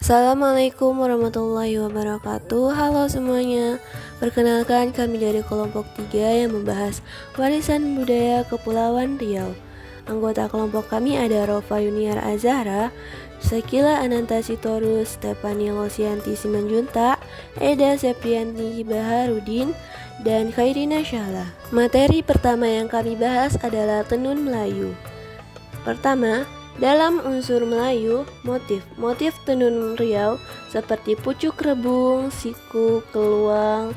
Assalamualaikum warahmatullahi wabarakatuh. Halo semuanya. Perkenalkan, kami dari kelompok 3 yang membahas warisan budaya Kepulauan Riau. Anggota kelompok kami ada Rofa Yuniar Azahra, Sakila Ananta Sitorus, Stefani Losianti Simanjunta, Eda Seprianti Baharudin, dan Khairina Syahla. Materi pertama yang kami bahas adalah tenun Melayu. Pertama, dalam unsur Melayu, motif tenun Riau seperti pucuk rebung, siku, keluang,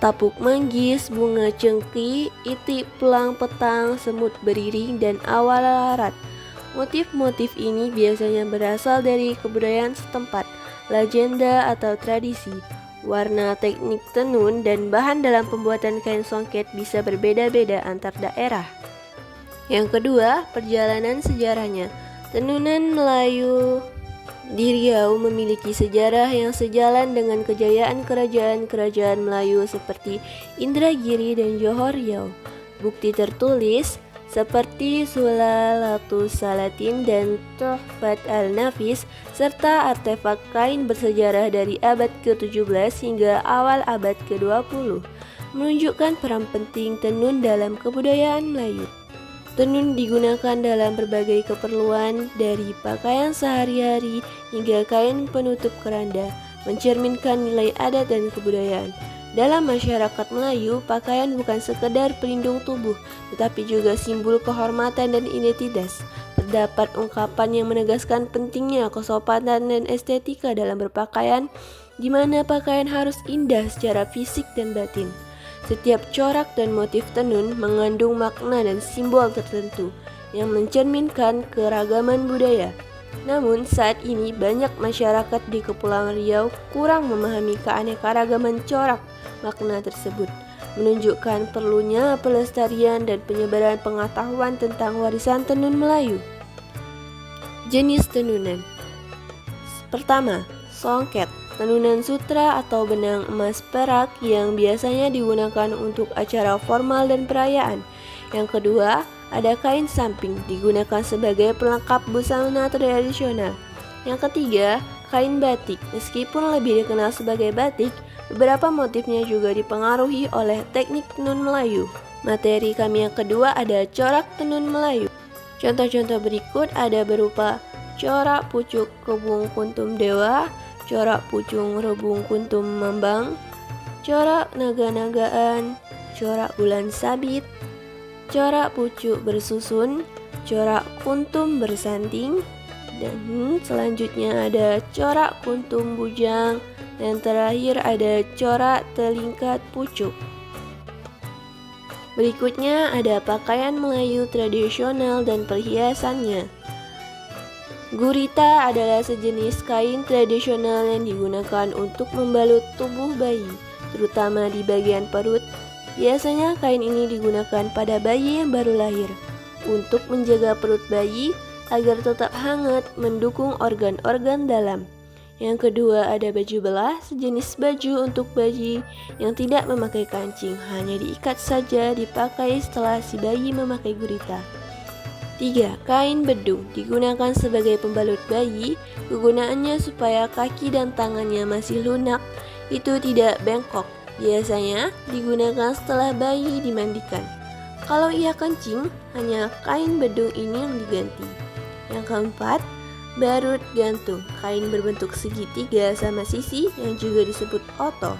tapuk manggis, bunga cengki, itik pelang petang, semut beriring, dan awal larat. Motif-motif ini biasanya berasal dari kebudayaan setempat, legenda atau tradisi. Warna, teknik tenun, dan bahan dalam pembuatan kain songket bisa berbeda-beda antar daerah. Yang kedua, perjalanan sejarahnya. Tenunan Melayu di Riau memiliki sejarah yang sejalan dengan kejayaan kerajaan-kerajaan Melayu seperti Indragiri dan Johor Riau. Bukti tertulis seperti Sulalatus Salatin dan Tuhfat al-Nafis serta artefak kain bersejarah dari abad ke-17 hingga awal abad ke-20 menunjukkan peran penting tenun dalam kebudayaan Melayu. Tenun digunakan dalam berbagai keperluan, dari pakaian sehari-hari hingga kain penutup keranda, mencerminkan nilai adat dan kebudayaan. Dalam masyarakat Melayu, pakaian bukan sekedar pelindung tubuh, tetapi juga simbol kehormatan dan identitas. Terdapat ungkapan yang menegaskan pentingnya kesopanan dan estetika dalam berpakaian, di mana pakaian harus indah secara fisik dan batin. Setiap corak dan motif tenun mengandung makna dan simbol tertentu yang mencerminkan keragaman budaya. Namun saat ini banyak masyarakat di Kepulauan Riau kurang memahami keanekaragaman corak makna tersebut, menunjukkan perlunya pelestarian dan penyebaran pengetahuan tentang warisan tenun Melayu. Jenis tenunan. Pertama, songket. Tenunan sutra atau benang emas perak yang biasanya digunakan untuk acara formal dan perayaan. Yang kedua, ada kain samping, digunakan sebagai pelengkap busana tradisional. Yang ketiga, kain batik. Meskipun lebih dikenal sebagai batik, beberapa motifnya juga dipengaruhi oleh teknik tenun Melayu. Materi kami yang kedua ada corak tenun Melayu. Contoh-contoh berikut ada berupa corak pucuk rebung kuntum dewa, corak pucung rebung kuntum mambang, corak naga-nagaan, corak bulan sabit, corak pucuk bersusun, corak kuntum bersanting, dan selanjutnya ada corak kuntum bujang, dan terakhir ada corak telingkat pucuk. Berikutnya ada pakaian Melayu tradisional dan perhiasannya. Gurita adalah sejenis kain tradisional yang digunakan untuk membalut tubuh bayi, terutama di bagian perut. Biasanya kain ini digunakan pada bayi yang baru lahir, untuk menjaga perut bayi agar tetap hangat, mendukung organ-organ dalam. Yang kedua ada baju belah, sejenis baju untuk bayi yang tidak memakai kancing, hanya diikat saja, dipakai setelah si bayi memakai gurita. 3. Kain bedung digunakan sebagai pembalut bayi. Kegunaannya supaya kaki dan tangannya masih lunak, itu tidak bengkok. Biasanya digunakan setelah bayi dimandikan. Kalau ia kencing, hanya kain bedung ini yang diganti. Yang keempat, barut gantung, kain berbentuk segitiga sama sisi yang juga disebut oto.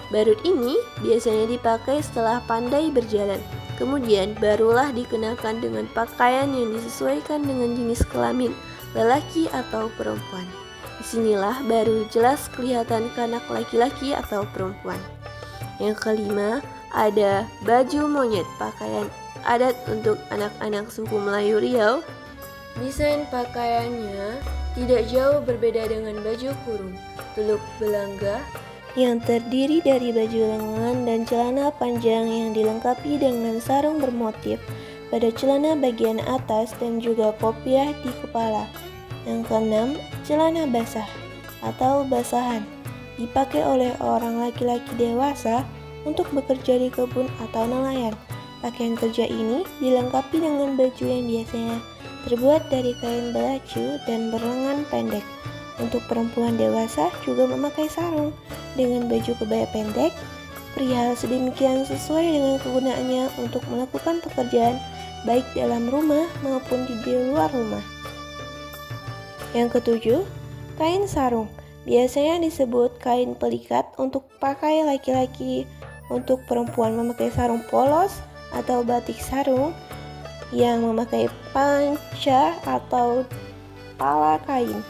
Barut ini biasanya dipakai setelah pandai berjalan. Kemudian barulah dikenakan dengan pakaian yang disesuaikan dengan jenis kelamin, lelaki atau perempuan. Disinilah baru jelas kelihatan kanak laki-laki atau perempuan. Yang kelima, ada baju monyet, pakaian adat untuk anak-anak suku Melayu Riau. Desain pakaiannya tidak jauh berbeda dengan baju kurung, teluk belangga, yang terdiri dari baju lengan dan celana panjang yang dilengkapi dengan sarung bermotif pada celana bagian atas dan juga kopiah di kepala. Yang keenam, celana basah atau basahan dipakai oleh orang laki-laki dewasa untuk bekerja di kebun atau nelayan. Pakaian kerja ini dilengkapi dengan baju yang biasanya terbuat dari kain belacu dan berlengan pendek. Untuk perempuan dewasa juga memakai sarung dengan baju kebaya pendek. Pria sedemikian sesuai dengan kegunaannya untuk melakukan pekerjaan baik dalam rumah maupun di luar rumah. Yang ketujuh, kain sarung. Biasanya disebut kain pelikat untuk pakai laki-laki. Untuk perempuan memakai sarung polos atau batik sarung yang memakai panca atau pala kain.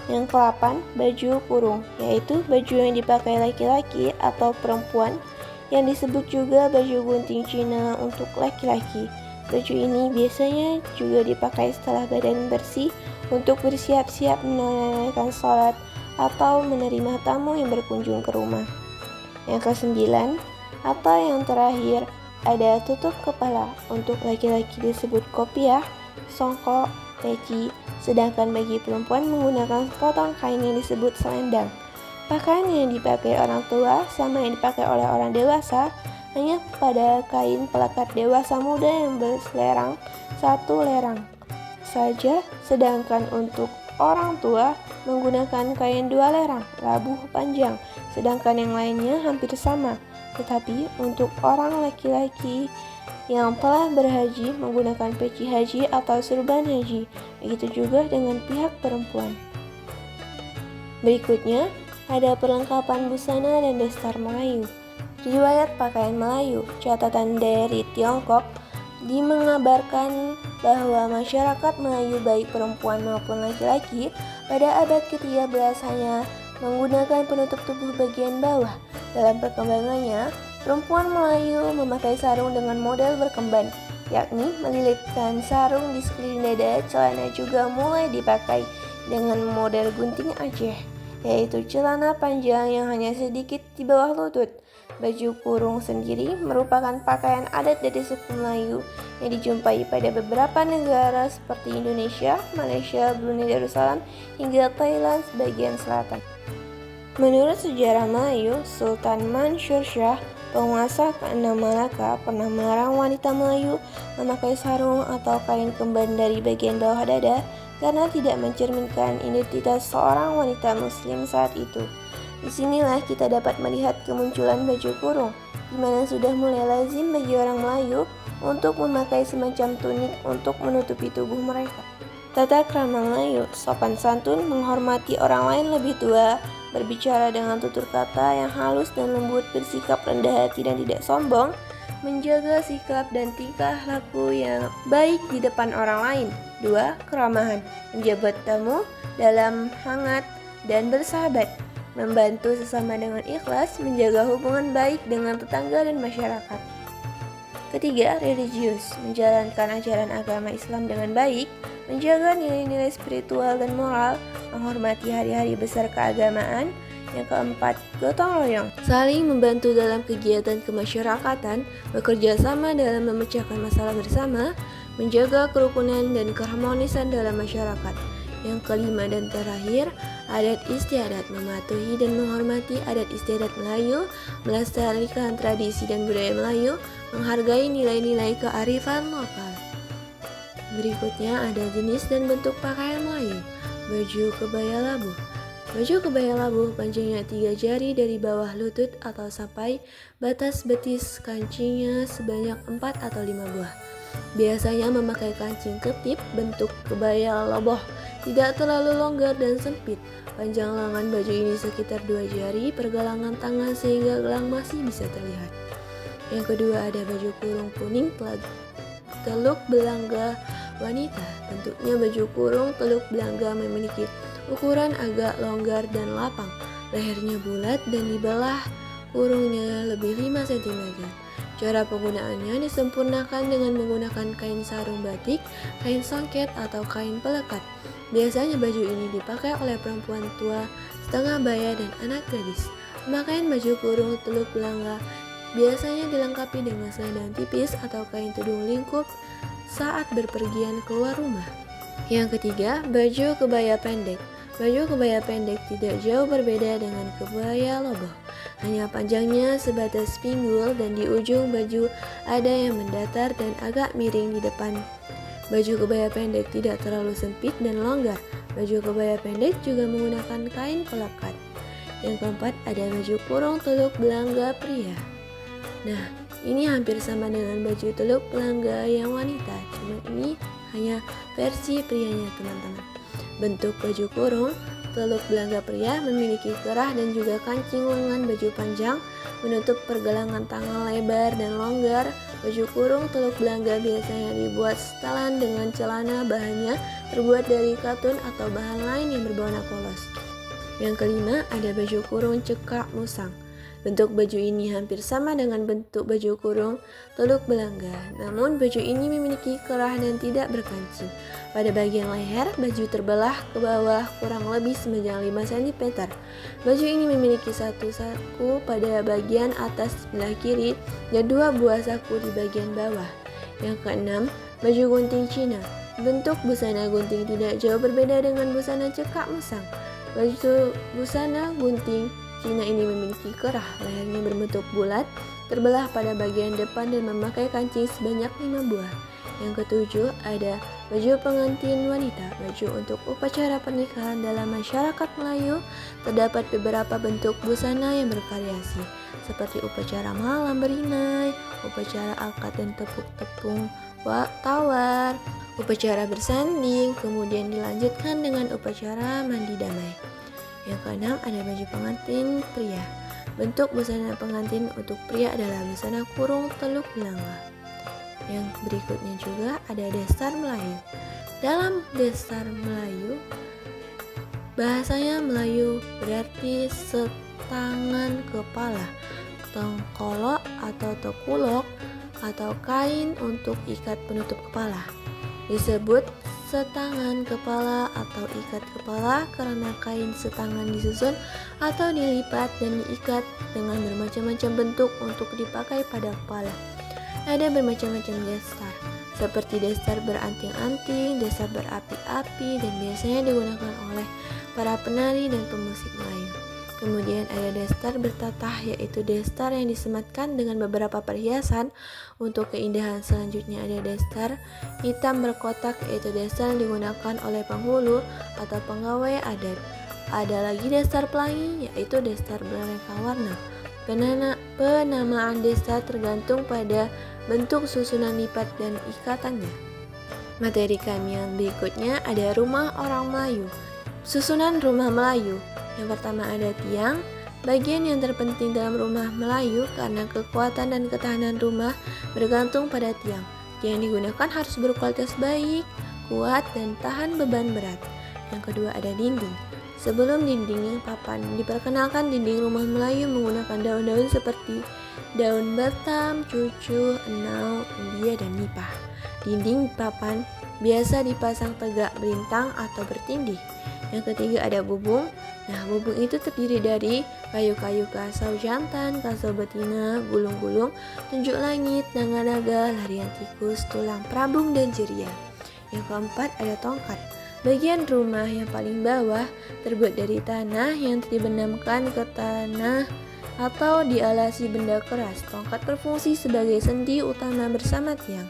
Yang ke-8, baju kurung, yaitu baju yang dipakai laki-laki atau perempuan yang disebut juga baju gunting Cina untuk laki-laki. Baju ini biasanya juga dipakai setelah badan bersih untuk bersiap-siap menunaikan sholat atau menerima tamu yang berkunjung ke rumah. Yang ke-9 atau yang terakhir ada tutup kepala. Untuk laki-laki disebut kopiah, songkok, peci, sedangkan bagi perempuan menggunakan potong kain yang disebut selendang. Pakaian yang dipakai orang tua sama yang dipakai oleh orang dewasa hanya pada kain pelekat dewasa muda yang berselerang 1 lerang saja, sedangkan untuk orang tua menggunakan kain 2 lerang labuh panjang, sedangkan yang lainnya hampir sama. Tetapi untuk orang laki-laki yang telah berhaji menggunakan peci haji atau surban haji. Begitu juga dengan pihak perempuan. Berikutnya ada perlengkapan busana dan dasar Melayu. Riwayat pakaian Melayu, catatan dari Tiongkok, mengabarkan bahwa masyarakat Melayu baik perempuan maupun laki-laki pada abad ke-13 hanya menggunakan penutup tubuh bagian bawah. Dalam perkembangannya, perempuan Melayu memakai sarung dengan model berkemban, yakni melilitkan sarung di sekeliling dada. Celana juga mulai dipakai dengan model gunting Aceh, yaitu celana panjang yang hanya sedikit di bawah lutut. Baju kurung sendiri merupakan pakaian adat dari suku Melayu yang dijumpai pada beberapa negara seperti Indonesia, Malaysia, Brunei Darussalam, hingga Thailand sebagian selatan. Menurut sejarah Melayu, Sultan Mansur Shah, penguasa ke-6 Malaka, pernah melarang wanita Melayu memakai sarung atau kain kemban dari bagian bawah dada karena tidak mencerminkan identitas seorang wanita muslim saat itu. Disinilah kita dapat melihat kemunculan baju kurung, di mana sudah mulai lazim bagi orang Melayu untuk memakai semacam tunik untuk menutupi tubuh mereka. Tata krama Melayu, sopan santun, menghormati orang lain lebih tua, berbicara dengan tutur kata yang halus dan lembut, bersikap rendah hati dan tidak sombong, menjaga sikap dan tingkah laku yang baik di depan orang lain. 2. Keramahan, menjabat tamu dalam hangat dan bersahabat, membantu sesama dengan ikhlas, menjaga hubungan baik dengan tetangga dan masyarakat. Ketiga, religius, menjalankan ajaran agama Islam dengan baik, menjaga nilai-nilai spiritual dan moral, menghormati hari-hari besar keagamaan. Yang keempat, gotong royong, saling membantu dalam kegiatan kemasyarakatan, bekerja sama dalam memecahkan masalah bersama, menjaga kerukunan dan keharmonisan dalam masyarakat. Yang kelima dan terakhir, adat istiadat, mematuhi dan menghormati adat istiadat Melayu, melestarikan tradisi dan budaya Melayu, menghargai nilai-nilai kearifan lokal. Berikutnya ada jenis dan bentuk pakaian Melayu. Baju kebaya labuh. Baju kebaya labuh panjangnya 3 jari dari bawah lutut atau sampai batas betis, kancingnya sebanyak 4 atau 5 buah. Biasanya memakai kancing ketip bentuk kebaya loboh, tidak terlalu longgar dan sempit. Panjang lengan baju ini sekitar 2 jari pergelangan tangan sehingga gelang masih bisa terlihat. Yang kedua ada baju kurung kuning teluk belangga wanita. Bentuknya baju kurung teluk belangga memiliki ukuran agak longgar dan lapang. Lehernya bulat dan dibelah kurungnya lebih 5 cm. Cara penggunaannya disempurnakan dengan menggunakan kain sarung batik, kain songket, atau kain pelekat. Biasanya baju ini dipakai oleh perempuan tua, setengah baya, dan anak gadis. Pemakaian baju kurung teluk belangga biasanya dilengkapi dengan selendang tipis atau kain tudung lingkup saat berpergian keluar rumah. Yang ketiga, baju kebaya pendek. Baju kebaya pendek tidak jauh berbeda dengan kebaya loboh. Hanya panjangnya sebatas pinggul dan di ujung baju ada yang mendatar dan agak miring di depan. Baju kebaya pendek tidak terlalu sempit dan longgar. Baju kebaya pendek juga menggunakan kain pelekat. Yang keempat ada baju kurung teluk belangga pria. Nah, ini hampir sama dengan baju teluk belangga yang wanita, cuma ini hanya versi prianya teman-teman. Bentuk baju kurung teluk belangga pria memiliki kerah dan juga kancing lengan baju panjang menutup pergelangan tangan lebar dan longgar. Baju kurung teluk belangga biasanya dibuat setelan dengan celana, bahannya terbuat dari katun atau bahan lain yang berwarna polos. Yang kelima ada baju kurung cekak musang. Bentuk baju ini hampir sama dengan bentuk baju kurung teluk belangga, namun baju ini memiliki kerah dan tidak berkancing. Pada bagian leher, baju terbelah ke bawah kurang lebih sepanjang 5 cm. Baju ini memiliki satu saku pada bagian atas sebelah kiri dan 2 buah saku di bagian bawah. Yang keenam, baju gunting Cina. Bentuk busana gunting tidak jauh berbeda dengan busana cekak musang. Baju busana gunting Cina ini memiliki kerah, lehernya berbentuk bulat, terbelah pada bagian depan dan memakai kancing sebanyak 5 buah. Yang ketujuh ada baju pengantin wanita. Baju untuk upacara pernikahan dalam masyarakat Melayu terdapat beberapa bentuk busana yang bervariasi, seperti upacara malam berinai, upacara akad dan tepuk-tepung tawar, upacara bersanding, kemudian dilanjutkan dengan upacara mandi damai. Yang keenam ada baju pengantin pria. Bentuk busana pengantin untuk pria adalah busana kurung teluk belangga. Yang berikutnya juga ada dasar Melayu. Dalam dasar Melayu, bahasanya Melayu berarti setangan kepala, tengkolok atau tekulok atau kain untuk ikat penutup kepala. Disebut setangan kepala atau ikat kepala karena kain setangan disusun atau dilipat dan diikat dengan bermacam-macam bentuk untuk dipakai pada kepala. Ada bermacam-macam dasar, seperti dasar beranting-anting, dasar berapi-api, dan biasanya digunakan oleh para penari dan pemusik Melayu. Kemudian ada dasar bertatah, yaitu dasar yang disematkan dengan beberapa perhiasan. Untuk keindahan selanjutnya ada dasar hitam berkotak, yaitu dasar yang digunakan oleh penghulu atau pegawai adat. Ada lagi dasar pelangi, yaitu dasar beraneka warna. Penamaan dasar tergantung pada bentuk susunan lipat dan ikatannya. Materi kami yang berikutnya ada rumah orang Melayu. Susunan rumah Melayu. Yang pertama ada tiang, bagian yang terpenting dalam rumah Melayu karena kekuatan dan ketahanan rumah bergantung pada tiang. Tiang yang digunakan harus berkualitas baik, kuat, dan tahan beban berat. Yang kedua ada dinding. Sebelum dindingnya papan, diperkenalkan dinding rumah Melayu menggunakan daun-daun seperti daun batam, cucu, enau, umbia, dan nipah. Dinding papan biasa dipasang tegak berintang atau bertindih. Yang ketiga ada bubung. Nah, bubung itu terdiri dari kayu-kayu kasau jantan, kasau betina, gulung-gulung, tunjuk langit, naga-naga, larian tikus, tulang prabung, dan jeria. Yang keempat ada tongkat. Bagian rumah yang paling bawah terbuat dari tanah yang dibenamkan ke tanah atau dialasi benda keras. Tongkat berfungsi sebagai sendi utama bersama tiang.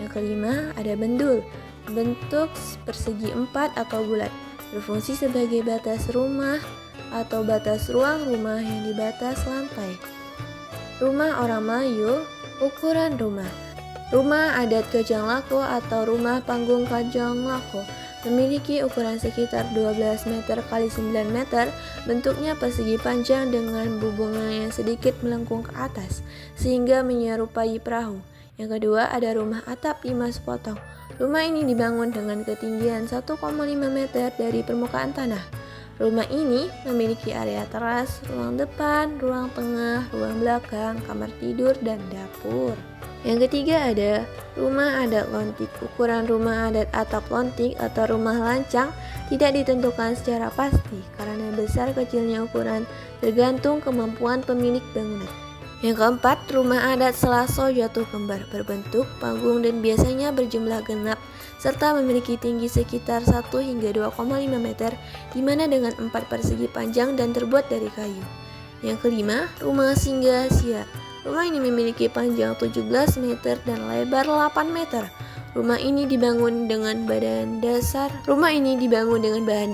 Yang kelima ada bendul. Bentuk persegi 4 atau bulat. Berfungsi sebagai batas rumah atau batas ruang rumah yang di batas lantai. Rumah orang Melayu, ukuran rumah. Rumah adat Kajang Lako atau rumah panggung Kajang Lako memiliki ukuran sekitar 12 meter x 9 meter. Bentuknya persegi panjang dengan bubungan yang sedikit melengkung ke atas sehingga menyerupai perahu. Yang kedua ada rumah atap 5 sepotong. Rumah ini dibangun dengan ketinggian 1,5 meter dari permukaan tanah. Rumah ini memiliki area teras, ruang depan, ruang tengah, ruang belakang, kamar tidur, dan dapur. Yang ketiga ada rumah adat lontik. Ukuran rumah adat atap lontik atau rumah lancang tidak ditentukan secara pasti karena besar kecilnya ukuran tergantung kemampuan pemilik bangunan. Yang keempat, rumah adat Selaso Jatuh Kembar berbentuk panggung dan biasanya berjumlah genap serta memiliki tinggi sekitar 1 hingga 2,5 meter di mana dengan 4 persegi panjang dan terbuat dari kayu. Yang kelima, rumah Singgah Sia. Rumah ini memiliki panjang 17 meter dan lebar 8 meter. Rumah ini dibangun dengan bahan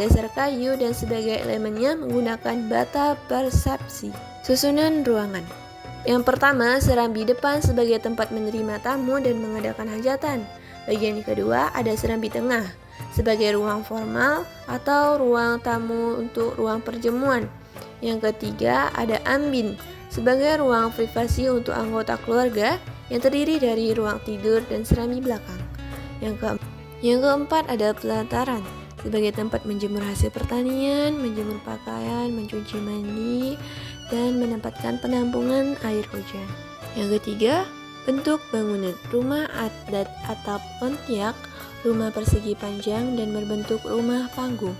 dasar kayu dan sebagai elemennya menggunakan bata persepsi. Susunan ruangan. Yang pertama, serambi depan sebagai tempat menerima tamu dan mengadakan hajatan. Bagian kedua, ada serambi tengah sebagai ruang formal atau ruang tamu untuk ruang perjamuan. Yang ketiga, ada ambin sebagai ruang privasi untuk anggota keluarga yang terdiri dari ruang tidur dan serambi belakang. Yang keempat ada pelataran sebagai tempat menjemur hasil pertanian, menjemur pakaian, mencuci mandi, dan menempatkan penampungan air hujan. Yang ketiga, bentuk bangunan rumah adat atap ontiak, rumah persegi panjang dan berbentuk rumah panggung.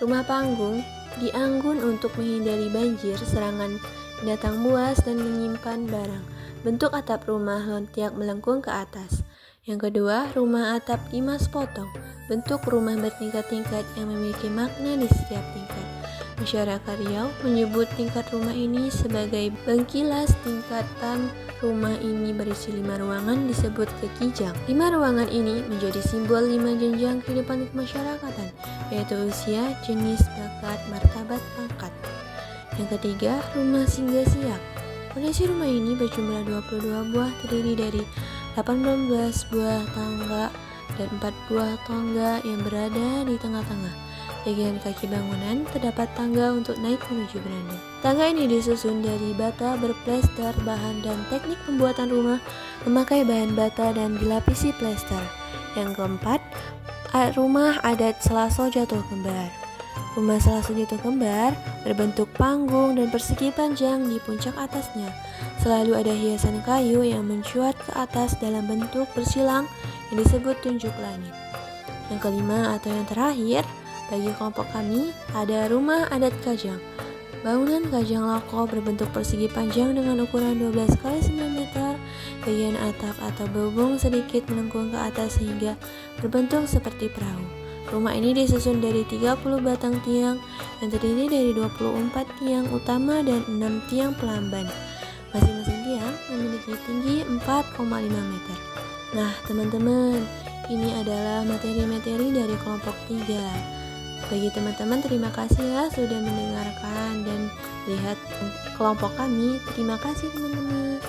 Rumah panggung dianggun untuk menghindari banjir, serangan binatang buas, dan menyimpan barang. Bentuk atap rumah lontiak melengkung ke atas. Yang kedua, rumah atap limas potong, bentuk rumah bertingkat-tingkat yang memiliki makna di setiap tingkat. Masyarakat Riau menyebut tingkat rumah ini sebagai bengkilas. Tingkatan rumah ini berisi 5 ruangan disebut kekijang. 5 ruangan ini menjadi simbol 5 jenjang kehidupan kemasyarakatan, yaitu usia, jenis, bakat, martabat, pangkat. Yang ketiga, rumah singgah siap. Fondasi rumah ini berjumlah 22 buah, terdiri dari 18 buah tangga dan 4 buah tangga yang berada di tengah-tengah. Bagian kaki bangunan terdapat tangga untuk naik menuju beranda. Tangga ini disusun dari bata berplester bahan dan teknik pembuatan rumah memakai bahan bata dan dilapisi plester. Yang keempat, rumah adat Selaso Jatuh Kembar. Rumah Selaso Jatuh Kembar berbentuk panggung dan persegi panjang di puncak atasnya. Selalu ada hiasan kayu yang mencuat ke atas dalam bentuk bersilang yang disebut tunjuk langit. Yang kelima atau yang terakhir, bagi kelompok kami ada rumah adat Kajang. Bangunan Kajang Loko berbentuk persegi panjang dengan ukuran 12 x 9 meter. Bagian atap atau bubung sedikit melengkung ke atas sehingga berbentuk seperti perahu. Rumah ini disusun dari 30 batang tiang yang terdiri dari 24 tiang utama dan 6 tiang pelamban. Masing-masing tiang memiliki tinggi 4,5 meter. Nah, teman-teman, ini adalah materi-materi dari kelompok 3. Bagi teman-teman, terima kasih ya sudah mendengarkan dan lihat kelompok kami. Terima kasih teman-teman.